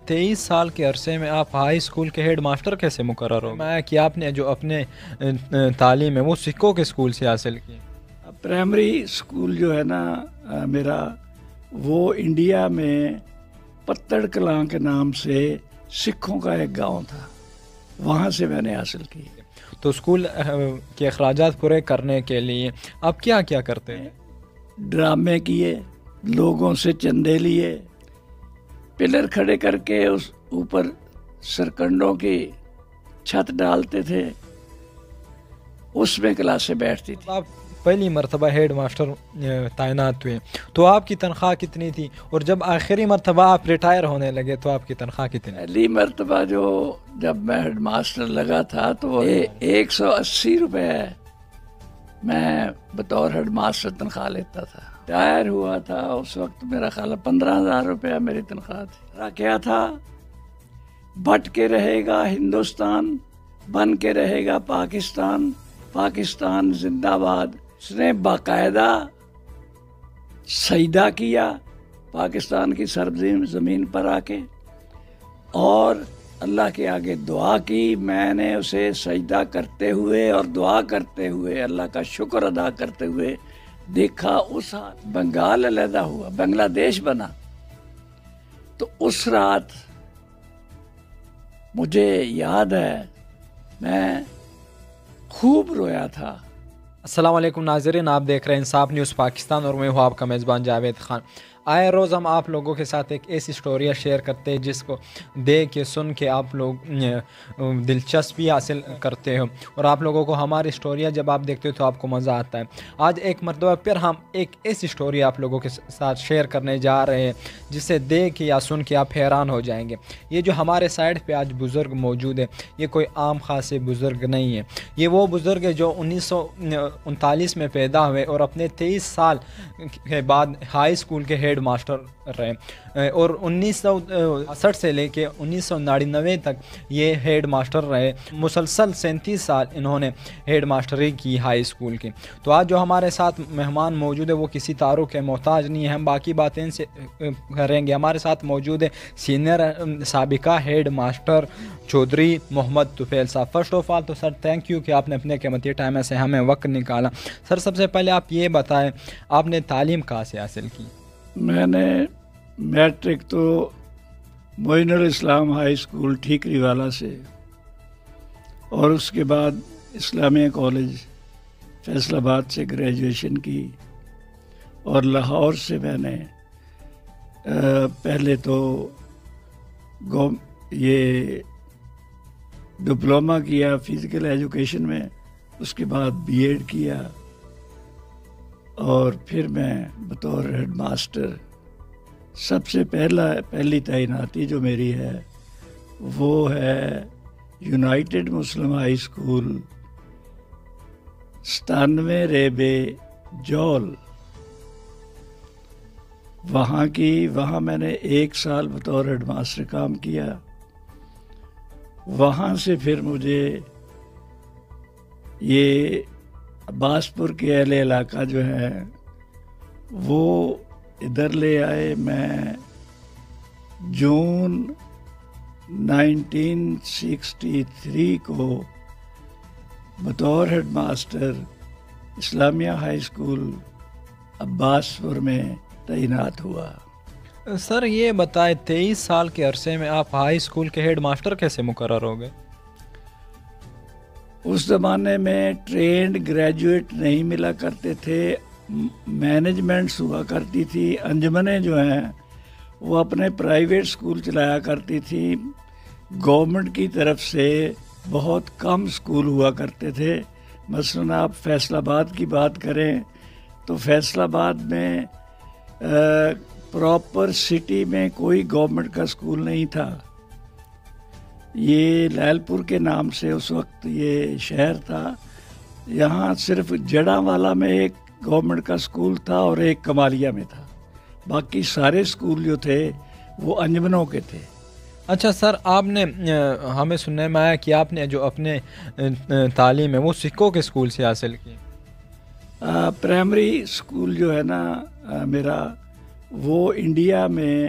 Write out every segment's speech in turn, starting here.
23 سال کے عرصے میں آپ ہائی اسکول کے ہیڈ ماسٹر کیسے مقرر ہو گئے کہ آپ نے جو اپنے تعلیم ہے وہ سکھوں کے اسکول سے حاصل کی؟ پرائمری اسکول جو ہے نا میرا، وہ انڈیا میں پتڑ کلاں کے نام سے سکھوں کا ایک گاؤں تھا، وہاں سے میں نے حاصل کی۔ تو اسکول کے اخراجات پورے کرنے کے لیے آپ کیا کیا کرتے ہیں؟ ڈرامے کیے، لوگوں سے چندے لیے، پلر کھڑے کر کے اس اوپر سرکنڈوں کی چھت ڈالتے تھے، اس میں کلاسیں بیٹھتی تھی۔ آپ پہلی مرتبہ ہیڈ ماسٹر تعینات ہوئے تو آپ کی تنخواہ کتنی تھی، اور جب آخری مرتبہ آپ ریٹائر ہونے لگے تو آپ کی تنخواہ کتنی؟ پہلی مرتبہ جب میں ہیڈ ماسٹر لگا تھا تو وہ 180 روپے میں بطور ہیڈ ماسٹر تنخواہ لیتا تھا۔ ریٹائر ہوا تھا اس وقت میرا خیال 15,000 روپیہ میری تنخواہ تھی۔ کیا تھا؟ بٹ کے رہے گا ہندوستان، بن کے رہے گا پاکستان، پاکستان زندہ باد۔ اس نے باقاعدہ سجدہ کیا پاکستان کی سرزمین زمین پر آ کے، اور اللہ کے آگے دعا کی۔ میں نے اسے سجدہ کرتے ہوئے اور دعا کرتے ہوئے، اللہ کا شکر ادا کرتے ہوئے دیکھا۔ اس رات بنگال علیحدہ ہوا، بنگلہ دیش بنا، تو اس رات مجھے یاد ہے میں خوب رویا تھا۔ السلام علیکم ناظرین، آپ دیکھ رہے ہیں انصاف نیوز پاکستان اور میں ہوں آپ کا میزبان جاوید خان۔ آئے روز ہم آپ لوگوں کے ساتھ ایک ایسی اسٹوریاں شیئر کرتے ہیں جس کو دیکھ کے سن کے آپ لوگ دلچسپی حاصل کرتے ہو، اور آپ لوگوں کو ہماری اسٹوریاں جب آپ دیکھتے ہو تو آپ کو مزہ آتا ہے۔ آج ایک مرتبہ پھر ہم ایک ایسی اسٹوری آپ لوگوں کے ساتھ شیئر کرنے جا رہے ہیں جسے دیکھ یا سن کے آپ حیران ہو جائیں گے۔ یہ جو ہمارے سائڈ پہ آج بزرگ موجود ہے، یہ کوئی عام خاص بزرگ نہیں ہے، یہ وہ بزرگ ہے جو 1939 میں پیدا ہوئے اور اپنے 23 سال کے بعد ہائی اسکول کے ہیڈ ماسٹر رہے، اور 1968 سے لے کے 1999 تک یہ ہیڈ ماسٹر رہے۔ مسلسل 37 سال انہوں نے ہیڈ ماسٹری کی ہائی اسکول کی۔ تو آج جو ہمارے ساتھ مہمان موجود ہے وہ کسی تعارف کے محتاج نہیں ہے، ہم باقی باتیں ان سے کریں گے۔ ہمارے ساتھ موجود ہے سینئر سابقہ ہیڈ ماسٹر چودھری محمد طفیل صاحب۔ فرسٹ آف آل تو سر تھینک یو کہ آپ نے اپنے قیمتی ٹائم میں سے ہمیں وقت نکالا۔ سر سب سے پہلے آپ یہ بتائیں آپ نے تعلیم کہاں سے حاصل کی؟ میں نے میٹرک تو معین الاسلام ہائی اسکول ٹھیکری والا سے، اور اس کے بعد اسلامیہ کالج فیصل آباد سے گریجویشن کی، اور لاہور سے میں نے پہلے تو یہ ڈپلومہ کیا فزیکل ایجوکیشن میں، اس کے بعد بی ایڈ کیا، اور پھر میں بطور ہیڈ ماسٹر سب سے پہلی تعیناتی جو میری ہے وہ ہے یونائٹڈ مسلم ہائی اسکول 97 ریبے جول، وہاں میں نے 1 سال بطور ہیڈ ماسٹر کام کیا۔ وہاں سے پھر مجھے یہ عباس پور کے اہل علاقہ جو ہے وہ ادھر لے آئے۔ میں جون 1963 کو بطور ہیڈ ماسٹر اسلامیہ ہائی اسکول عباس پور میں تعینات ہوا۔ سر یہ بتائے 23 سال کے عرصے میں آپ ہائی اسکول کے ہیڈ ماسٹر کیسے مقرر ہو گئے؟ اس زمانے میں ٹرینڈ گریجویٹ نہیں ملا کرتے تھے، مینجمنٹس ہوا کرتی تھی، انجمنیں جو ہیں وہ اپنے پرائیویٹ اسکول چلایا کرتی تھی، گورنمنٹ کی طرف سے بہت کم اسکول ہوا کرتے تھے۔ مثلاً آپ فیصل آباد کی بات کریں تو فیصل آباد میں پراپر سٹی میں کوئی گورنمنٹ کا اسکول نہیں تھا۔ یہ لال پور کے نام سے اس وقت یہ شہر تھا، یہاں صرف جڑاں والا میں ایک گورنمنٹ کا اسکول تھا اور ایک کمالیہ میں تھا، باقی سارے اسکول جو تھے وہ انجمنوں کے تھے۔ اچھا سر، آپ نے ہمیں سننے میں آیا کہ آپ نے جو اپنے تعلیم ہے وہ سکھوں کے اسکول سے حاصل کی۔ پرائمری اسکول جو ہے نا میرا، وہ انڈیا میں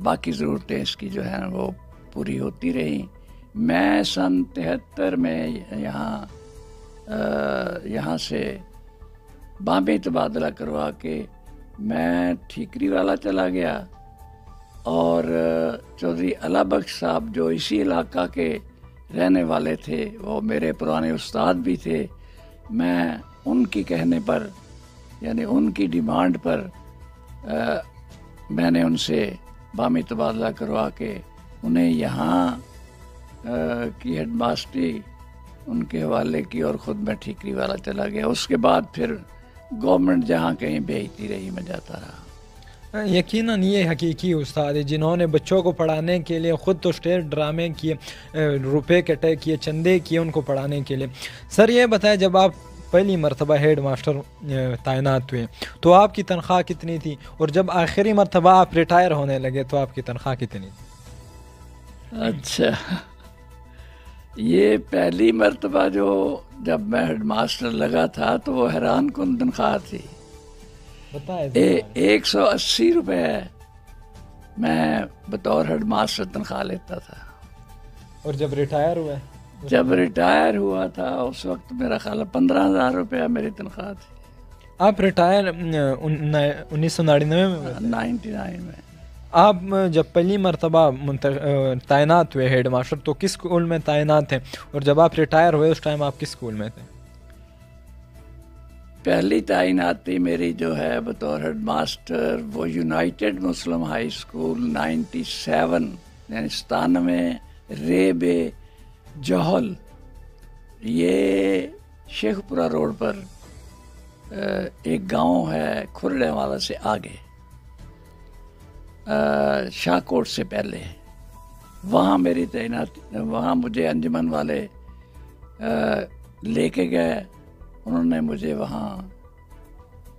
باقی ضرورتیں اس کی جو ہیں وہ پوری ہوتی رہیں۔ میں سن 73 میں یہاں سے بامبے تبادلہ کروا کے میں ٹھیکری والا چلا گیا، اور چودھری علا بخش صاحب جو اسی علاقہ کے رہنے والے تھے، وہ میرے پرانے استاد بھی تھے، میں ان کی کہنے پر، یعنی ان کی ڈیمانڈ پر میں نے ان سے بامی تبادلہ کروا کے انہیں یہاں کی ہیڈ ماسٹری ان کے حوالے کی، اور خود میں ٹھیکری والا چلا گیا۔ اس کے بعد پھر گورنمنٹ جہاں کہیں بھیجتی رہی میں جاتا رہا۔ یقیناً یہ حقیقی استاد ہے جنہوں نے بچوں کو پڑھانے کے لیے خود تو اسٹیج ڈرامے کیے، روپے کٹے کیے، چندے کیے ان کو پڑھانے کے لیے۔ سر یہ بتائیں، جب آپ پہلی مرتبہ ہیڈ ماسٹر تعینات ہوئے تو آپ کی تنخواہ کتنی تھی، اور جب آخری مرتبہ آپ ریٹائر ہونے لگے تو آپ کی تنخواہ کتنی تھی؟ اچھا، یہ پہلی مرتبہ جب میں ہیڈ ماسٹر لگا تھا تو وہ حیران کن تنخواہ تھی، 180 روپے میں بطور ہیڈ ماسٹر تنخواہ لیتا تھا۔ اور جب ریٹائر ہوئے؟ جب ریٹائر ہوا تھا اس وقت میرا خیال 15,000 روپیہ میری تنخواہ تھی۔ آپ ریٹائر 1999 میں؟ 99 میں۔ آپ جب پہلی مرتبہ تعینات ہوئے ہیڈ ماسٹر تو کس اسکول میں تعینات تھے، اور جب آپ ریٹائر ہوئے اس ٹائم آپ کس اسکول میں تھے؟ پہلی تعیناتی میری جو ہے بطور ہیڈ ماسٹر وہ یونائٹڈ مسلم ہائی اسکول 97 یعنی 97 ریب جوہل، یہ شیخ پورہ روڈ پر ایک گاؤں ہے کھرڑے والا سے آگے، شاہ کوٹ سے پہلے، وہاں میری تعیناتی، وہاں مجھے انجمن والے لے کے گئے، انہوں نے مجھے وہاں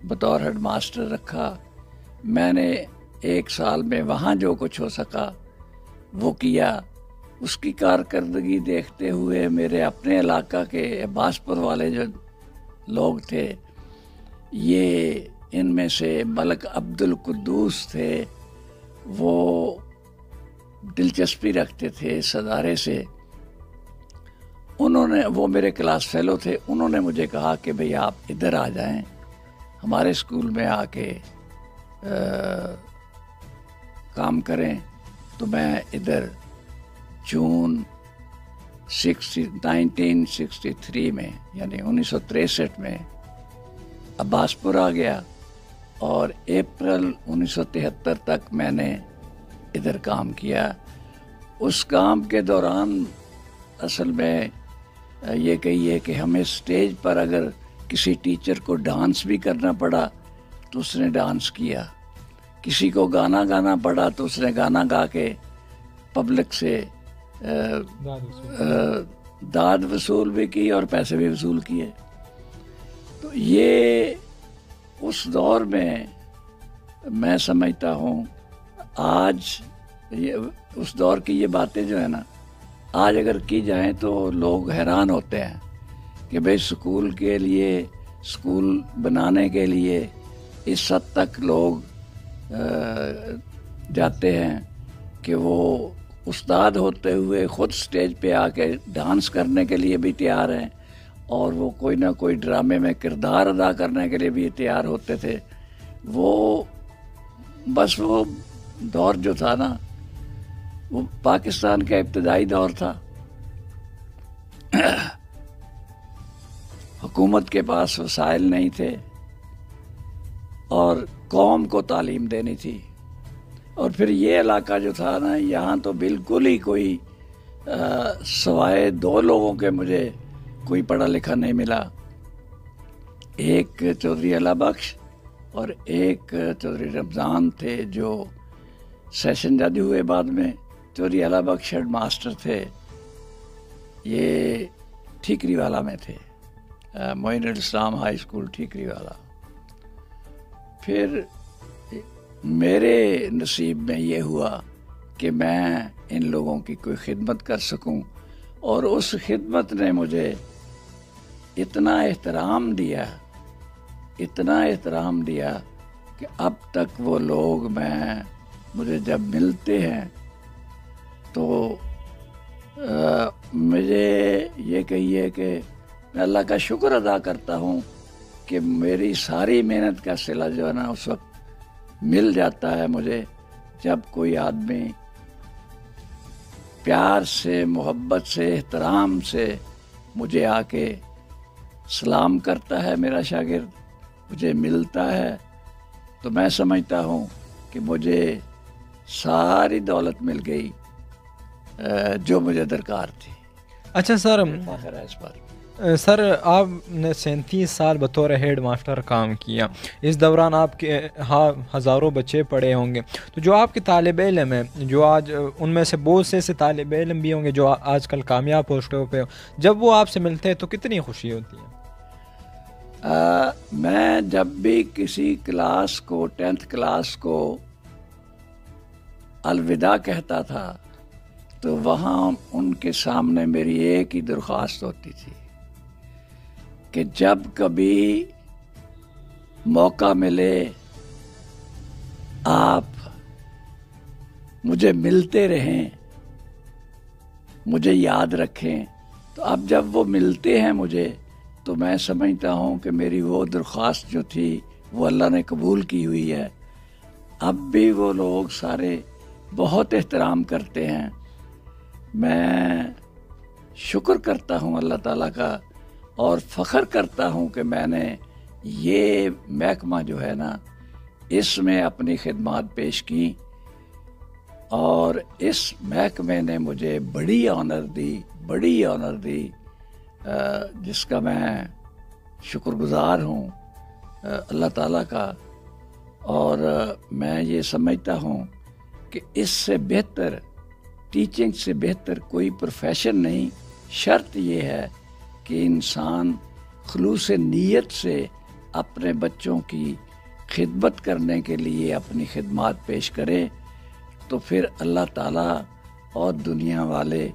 بطور ہیڈ ماسٹر رکھا۔ میں نے 1 سال میں وہاں جو کچھ ہو سکا وہ کیا۔ اس کی کارکردگی دیکھتے ہوئے میرے اپنے علاقہ کے عباس پور والے جو لوگ تھے، یہ ان میں سے ملک عبد القدوس تھے، وہ دلچسپی رکھتے تھے اس ادارے سے۔ وہ میرے کلاس فیلو تھے، انہوں نے مجھے کہا کہ بھئی آپ ادھر آ جائیں، ہمارے اسکول میں آ کے کام کریں۔ تو میں ادھر جون 1963 میں یعنی 1963 میں عباس پور آ گیا، اور اپریل 1973 تک میں نے ادھر کام کیا۔ اس کام کے دوران اصل میں یہ کہیے کہ ہمیں اسٹیج پر اگر کسی ٹیچر کو ڈانس بھی کرنا پڑا تو اس نے ڈانس کیا، کسی کو گانا گانا پڑا تو اس نے گانا گا کے پبلک سے داد وصول بھی کی اور پیسے بھی وصول کیے۔ تو یہ اس دور میں سمجھتا ہوں، آج اس دور کی یہ باتیں جو ہے نا، آج اگر کی جائیں تو لوگ حیران ہوتے ہیں کہ بھئی اسکول کے لیے، اسکول بنانے کے لیے اس حد تک لوگ جاتے ہیں کہ وہ استاد ہوتے ہوئے خود سٹیج پہ آ کے ڈانس کرنے کے لیے بھی تیار ہیں، اور وہ کوئی نہ کوئی ڈرامے میں کردار ادا کرنے کے لیے بھی تیار ہوتے تھے۔ وہ بس وہ دور جو تھا نا، وہ پاکستان کا ابتدائی دور تھا۔ حکومت کے پاس وسائل نہیں تھے اور قوم کو تعلیم دینی تھی، اور پھر یہ علاقہ جو تھا نا، یہاں تو بالکل ہی کوئی سوائے 2 لوگوں کے مجھے کوئی پڑھا لکھا نہیں ملا، ایک چودھری علا بخش اور ایک چودھری رمضان تھے جو سیشن جج ہوئے بعد میں۔ چودھری علا بخش ہیڈ ماسٹر تھے، یہ ٹھیکری والا میں تھے، معین الاسلام ہائی اسکول ٹھیکری والا۔ پھر میرے نصیب میں یہ ہوا کہ میں ان لوگوں کی کوئی خدمت کر سکوں، اور اس خدمت نے مجھے اتنا احترام دیا کہ اب تک وہ لوگ، میں مجھے جب ملتے ہیں تو مجھے یہ کہیے کہ میں اللہ کا شکر ادا کرتا ہوں کہ میری ساری محنت کا صلہ جو ہے نا اس وقت مل جاتا ہے مجھے جب کوئی آدمی پیار سے، محبت سے، احترام سے مجھے آ کے سلام کرتا ہے، میرا شاگرد مجھے ملتا ہے، تو میں سمجھتا ہوں کہ مجھے ساری دولت مل گئی جو مجھے درکار تھی۔ اچھا سر، فخر ہے اس پر۔ سر آپ نے 37 سال بطور ہیڈ ماسٹر کام کیا، اس دوران آپ کے ہاں ہزاروں بچے پڑھے ہوں گے، تو جو آپ کے طالب علم ہیں، جو آج ان میں سے بہت سے طالب علم بھی ہوں گے جو آج کل کامیاب پوسٹوں پہ ہو، جب وہ آپ سے ملتے ہیں تو کتنی خوشی ہوتی ہے؟ میں جب بھی کسی کلاس کو 10th کلاس کو الوداع کہتا تھا تو وہاں ان کے سامنے میری ایک ہی درخواست ہوتی تھی کہ جب کبھی موقع ملے آپ مجھے ملتے رہیں، مجھے یاد رکھیں۔ تو اب جب وہ ملتے ہیں مجھے تو میں سمجھتا ہوں کہ میری وہ درخواست جو تھی وہ اللہ نے قبول کی ہوئی ہے۔ اب بھی وہ لوگ سارے بہت احترام کرتے ہیں۔ میں شکر کرتا ہوں اللہ تعالیٰ کا اور فخر کرتا ہوں کہ میں نے یہ محکمہ جو ہے نا اس میں اپنی خدمات پیش کی، اور اس محکمے نے مجھے بڑی آنر دی جس کا میں شکر گزار ہوں اللہ تعالیٰ کا۔ اور میں یہ سمجھتا ہوں کہ اس سے بہتر، ٹیچنگ سے بہتر کوئی پروفیشن نہیں، شرط یہ ہے کہ انسان خلوص نیت سے اپنے بچوں کی خدمت کرنے کے لیے اپنی خدمات پیش کرے، تو پھر اللہ تعالیٰ اور دنیا والے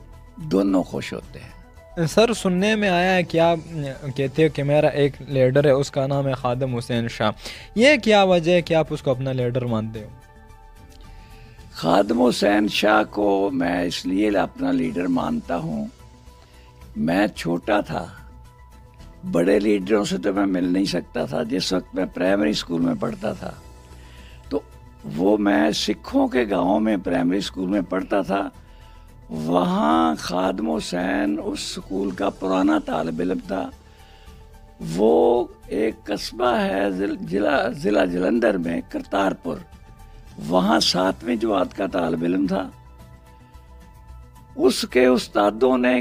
دونوں خوش ہوتے ہیں۔ سر سننے میں آیا ہے کہ آپ کہتے ہو کہ میرا ایک لیڈر ہے، اس کا نام ہے خادم حسین شاہ، یہ کیا وجہ ہے کہ آپ اس کو اپنا لیڈر مانتے ہو؟ خادم حسین شاہ کو میں اس لیے اپنا لیڈر مانتا ہوں، میں چھوٹا تھا، بڑے لیڈروں سے تو میں مل نہیں سکتا تھا۔ جس وقت میں پرائمری اسکول میں پڑھتا تھا تو وہ میں سکھوں کے گاؤں میں پرائمری اسکول میں پڑھتا تھا، وہاں خادم حسین اس اسکول کا پرانا طالب علم تھا۔ وہ ایک قصبہ ہے ضلع جلندھر میں کرتارپور، وہاں 7ویں جماعت کا طالب علم تھا۔ اس کے استادوں نے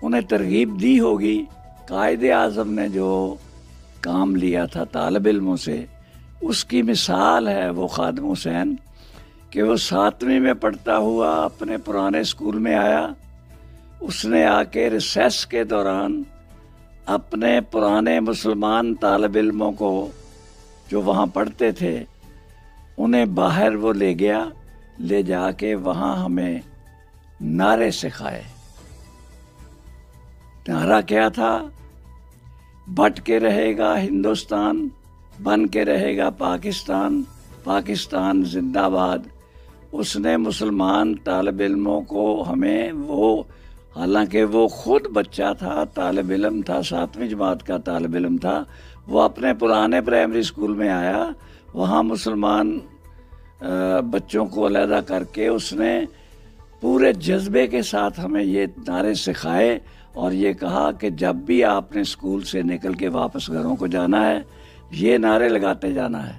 انہیں ترغیب دی ہوگی، قائد اعظم نے جو کام لیا تھا طالب علموں سے، اس کی مثال ہے وہ خادم حسین کہ وہ 7ویں میں پڑھتا ہوا اپنے پرانے اسکول میں آیا۔ اس نے آ کے ریسیس کے دوران اپنے پرانے مسلمان طالب علموں کو جو وہاں پڑھتے تھے انہیں باہر وہ لے گیا، لے جا کے وہاں ہمیں نعرے سکھائے۔ نعرہ کیا تھا؟ بٹ کے رہے گا ہندوستان، بن کے رہے گا پاکستان، پاکستان زندہ باد۔ اس نے مسلمان طالب علموں کو ہمیں حالانکہ وہ خود بچہ تھا، طالب علم تھا، 7ویں جماعت کا طالب علم تھا، وہ اپنے پرانے پرائمری اسکول میں آیا، وہاں مسلمان بچوں کو علیحدہ کر کے اس نے پورے جذبے کے ساتھ ہمیں یہ نعرے سکھائے اور یہ کہا کہ جب بھی آپ نے اسکول سے نکل کے واپس گھروں کو جانا ہے یہ نعرے لگاتے جانا ہے،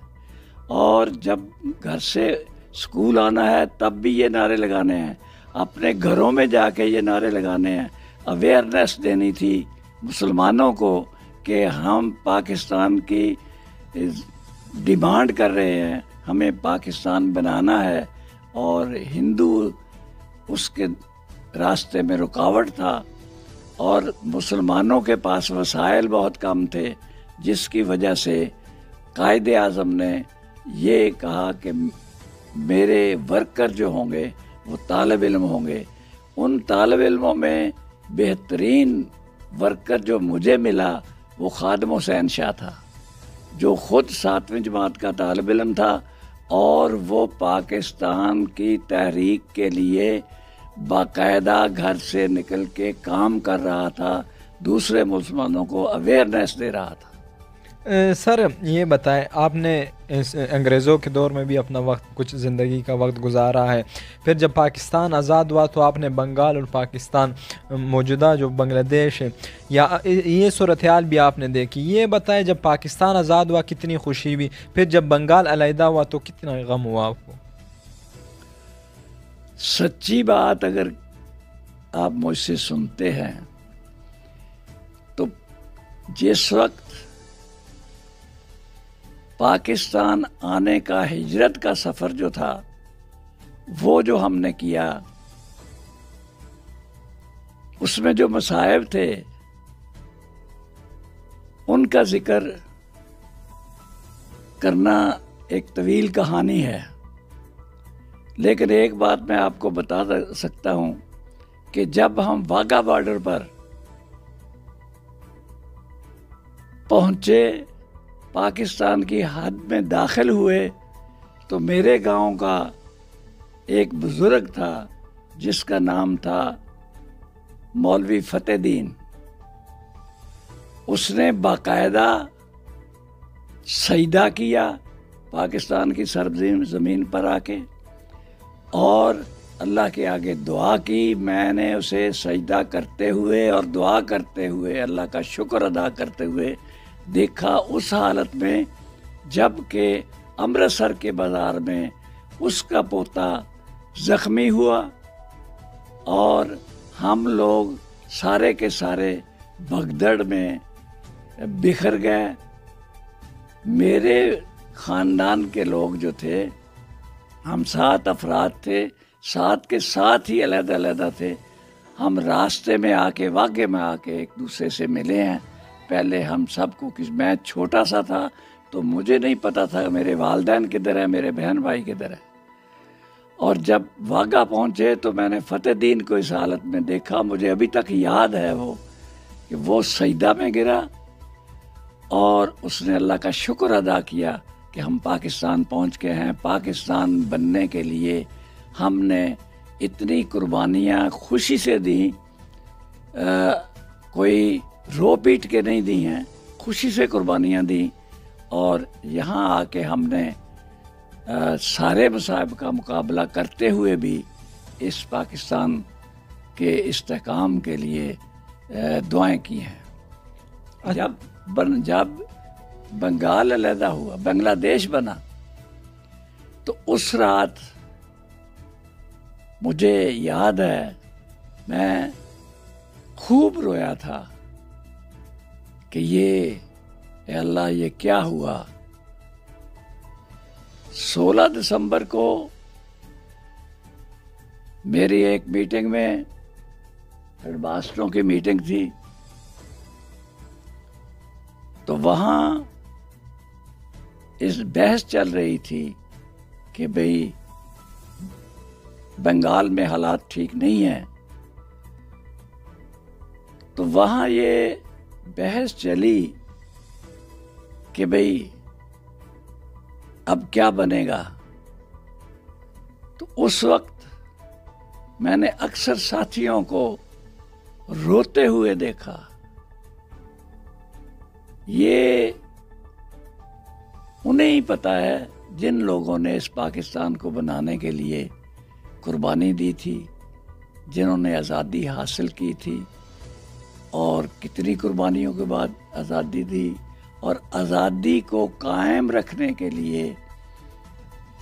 اور جب گھر سے اسکول آنا ہے تب بھی یہ نعرے لگانے ہیں، اپنے گھروں میں جا کے یہ نعرے لگانے ہیں۔ اویئرنیس دینی تھی مسلمانوں کو کہ ہم پاکستان کی ڈیمانڈ کر رہے ہیں، ہمیں پاکستان بنانا ہے، اور ہندو اس کے راستے میں رکاوٹ تھا، اور مسلمانوں کے پاس وسائل بہت کم تھے، جس کی وجہ سے قائد اعظم نے یہ کہا کہ میرے ورکر جو ہوں گے وہ طالب علم ہوں گے۔ ان طالب علموں میں بہترین ورکر جو مجھے ملا وہ خادم حسین شاہ تھا، جو خود 7ویں جماعت کا طالب علم تھا اور وہ پاکستان کی تحریک کے لیے باقاعدہ گھر سے نکل کے کام کر رہا تھا، دوسرے مسلمانوں کو اویئرنیس دے رہا تھا۔ سر یہ بتائیں، آپ نے انگریزوں کے دور میں بھی اپنا وقت، کچھ زندگی کا وقت گزارا ہے، پھر جب پاکستان آزاد ہوا تو آپ نے بنگال اور پاکستان، موجودہ جو بنگلہ دیش ہے، یا یہ صورتحال بھی آپ نے دیکھی۔ یہ بتائیں جب پاکستان آزاد ہوا کتنی خوشی ہوئی، پھر جب بنگال علیحدہ ہوا تو کتنا غم ہوا آپ کو؟ سچی بات اگر آپ مجھ سے سنتے ہیں تو جس وقت پاکستان آنے کا ہجرت کا سفر جو تھا، وہ جو ہم نے کیا، اس میں جو مصائب تھے ان کا ذکر کرنا ایک طویل کہانی ہے، لیکن ایک بات میں آپ کو بتا سکتا ہوں کہ جب ہم واگا بارڈر پر پہنچے، پاکستان کی حد میں داخل ہوئے، تو میرے گاؤں کا ایک بزرگ تھا جس کا نام تھا مولوی فتح دین۔ اس نے باقاعدہ سجدہ کیا پاکستان کی سرزمین زمین پر آ کے، اور اللہ کے آگے دعا کی۔ میں نے اسے سجدہ کرتے ہوئے اور دعا کرتے ہوئے، اللہ کا شکر ادا کرتے ہوئے دیکھا، اس حالت میں جب کہ امرتسر کے بازار میں اس کا پوتا زخمی ہوا اور ہم لوگ سارے کے سارے بھگدڑ میں بکھر گئے۔ میرے خاندان کے لوگ جو تھے، ہم 7 افراد تھے، 7 کے ساتھ ہی علیحدہ علیحدہ تھے۔ ہم راستے میں آ کے، واقعے میں آ کے ایک دوسرے سے ملے ہیں۔ پہلے ہم سب کو، میں چھوٹا سا تھا تو مجھے نہیں پتا تھا میرے والدین کدھر ہیں، میرے بہن بھائی کدھر ہیں۔ اور جب واگا پہنچے تو میں نے فتح دین کو اس حالت میں دیکھا، مجھے ابھی تک یاد ہے وہ کہ وہ سجدہ میں گرا اور اس نے اللہ کا شکر ادا کیا کہ ہم پاکستان پہنچ گئے ہیں۔ پاکستان بننے کے لیے ہم نے اتنی قربانیاں خوشی سے دیں، کوئی رو پیٹ کے نہیں دی ہیں، خوشی سے قربانیاں دیں، اور یہاں آ کے ہم نے سارے مصائب کا مقابلہ کرتے ہوئے بھی اس پاکستان کے استحکام کے لیے دعائیں کی ہیں۔ جب بنگال علیحدہ ہوا، بنگلہ دیش بنا، تو اس رات مجھے یاد ہے میں خوب رویا تھا کہ اے اللہ یہ کیا ہوا۔ 16 دسمبر کو میری ایک میٹنگ میں، ہیڈ ماسٹروں کی میٹنگ تھی، تو وہاں اس بحث چل رہی تھی کہ بھئی بنگال میں حالات ٹھیک نہیں ہیں۔ تو وہاں یہ بحث چلی کہ بھئی اب کیا بنے گا۔ تو اس وقت میں نے اکثر ساتھیوں کو روتے ہوئے دیکھا۔ یہ انہیں ہی پتہ ہے جن لوگوں نے اس پاکستان کو بنانے کے لیے قربانی دی تھی، جنہوں نے آزادی حاصل کی تھی، اور کتنی قربانیوں کے بعد آزادی دی، اور آزادی کو قائم رکھنے کے لیے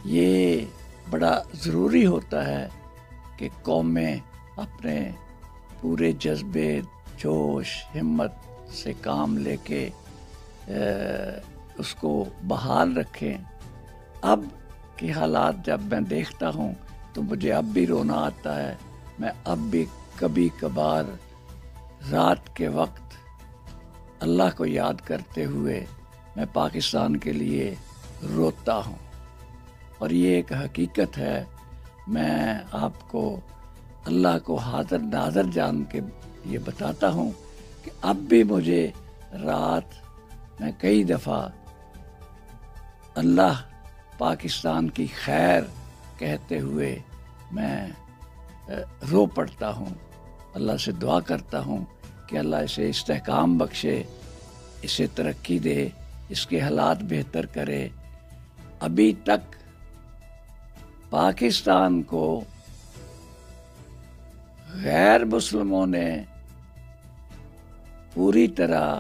یہ بڑا ضروری ہوتا ہے کہ قومیں اپنے پورے جذبے، جوش، ہمت سے کام لے کے اس کو بحال رکھیں۔ اب کے حالات جب میں دیکھتا ہوں تو مجھے اب بھی رونا آتا ہے۔ میں اب بھی کبھی کبھار رات کے وقت اللہ کو یاد کرتے ہوئے میں پاکستان کے لیے روتا ہوں، اور یہ ایک حقیقت ہے۔ میں آپ کو اللہ کو حاضر ناظر جان کے یہ بتاتا ہوں کہ اب بھی مجھے رات میں کئی دفعہ اللہ پاکستان کی خیر کہتے ہوئے میں رو پڑتا ہوں، اللہ سے دعا کرتا ہوں کہ اللہ اسے استحکام بخشے، اسے ترقی دے، اس کے حالات بہتر کرے۔ ابھی تک پاکستان کو غیر مسلموں نے پوری طرح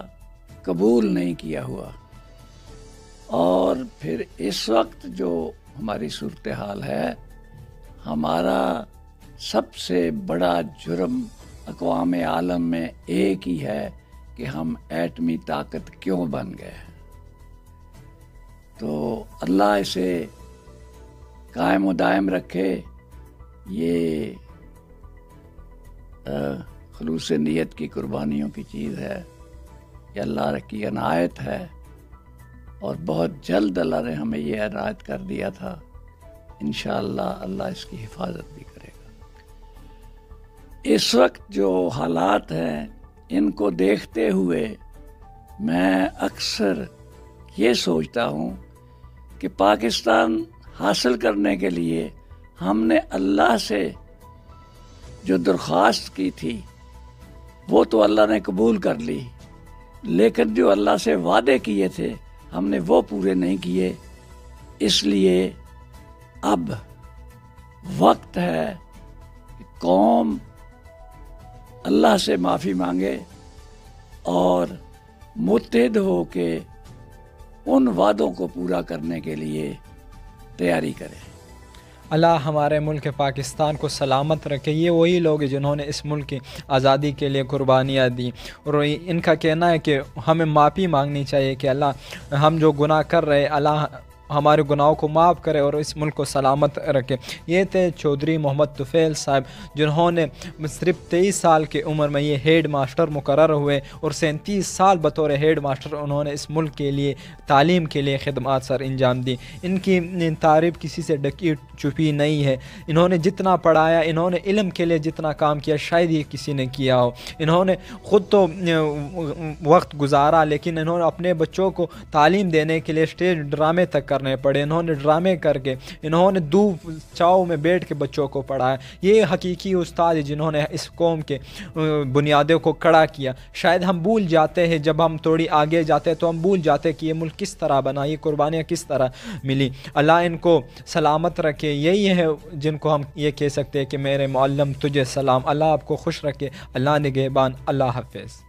قبول نہیں کیا ہوا، اور پھر اس وقت جو ہماری صورتحال ہے، ہمارا سب سے بڑا جرم اقوام عالم میں ایک ہی ہے کہ ہم ایٹمی طاقت کیوں بن گئے۔ تو اللہ اسے قائم و دائم رکھے۔ یہ خلوص نیت کی قربانیوں کی چیز ہے، یہ اللہ کی عنایت ہے، اور بہت جلد اللہ نے ہمیں یہ عنایت کر دیا تھا۔ انشاءاللہ اللہ اس کی حفاظت بھی کرے گا۔ اس وقت جو حالات ہیں ان کو دیکھتے ہوئے میں اکثر یہ سوچتا ہوں کہ پاکستان حاصل کرنے کے لیے ہم نے اللہ سے جو درخواست کی تھی وہ تو اللہ نے قبول کر لی، لیکن جو اللہ سے وعدے کیے تھے ہم نے وہ پورے نہیں کیے۔ اس لیے اب وقت ہے کہ قوم اللہ سے معافی مانگے اور متحد ہو کے ان وعدوں کو پورا کرنے کے لیے تیاری کرے۔ اللہ ہمارے ملک پاکستان کو سلامت رکھے۔ یہ وہی لوگ ہیں جنہوں نے اس ملک کی آزادی کے لیے قربانیاں دی، اور ان کا کہنا ہے کہ ہمیں معافی مانگنی چاہیے کہ اللہ ہم جو گناہ کر رہے، اللہ ہمارے گناہوں کو معاف کرے اور اس ملک کو سلامت رکھے۔ یہ تھے چودھری محمد طفیل صاحب، جنہوں نے صرف 23 سال کی عمر میں یہ ہیڈ ماسٹر مقرر ہوئے، اور 37 سال بطور ہیڈ ماسٹر انہوں نے اس ملک کے لیے تعلیم کے لیے خدمات سر انجام دی۔ ان کی تعریف کسی سے ڈکی چھپی نہیں ہے۔ انہوں نے جتنا پڑھایا، انہوں نے علم کے لیے جتنا کام کیا شاید ہی کسی نے کیا ہو۔ انہوں نے خود تو وقت گزارا، لیکن انہوں نے اپنے بچوں کو تعلیم دینے کے لیے اسٹیج ڈرامے تک کرنے پڑے۔ انہوں نے ڈرامے کر کے، انہوں نے دھوپ چھاؤں میں بیٹھ کے بچوں کو پڑھایا۔ یہ حقیقی استاد جنہوں نے اس قوم کے بنیادوں کو کھڑا کیا۔ شاید ہم بھول جاتے ہیں، جب ہم تھوڑی آگے جاتے ہیں تو ہم بھول جاتے ہیں کہ یہ ملک کس طرح بنا، یہ قربانیاں کس طرح ملی۔ اللہ ان کو سلامت رکھے۔ یہی ہے جن کو ہم یہ کہہ سکتے ہیں کہ میرے معلم تجھے سلام۔ اللہ آپ کو خوش رکھے۔ اللہ نگہبان۔ اللہ حافظ۔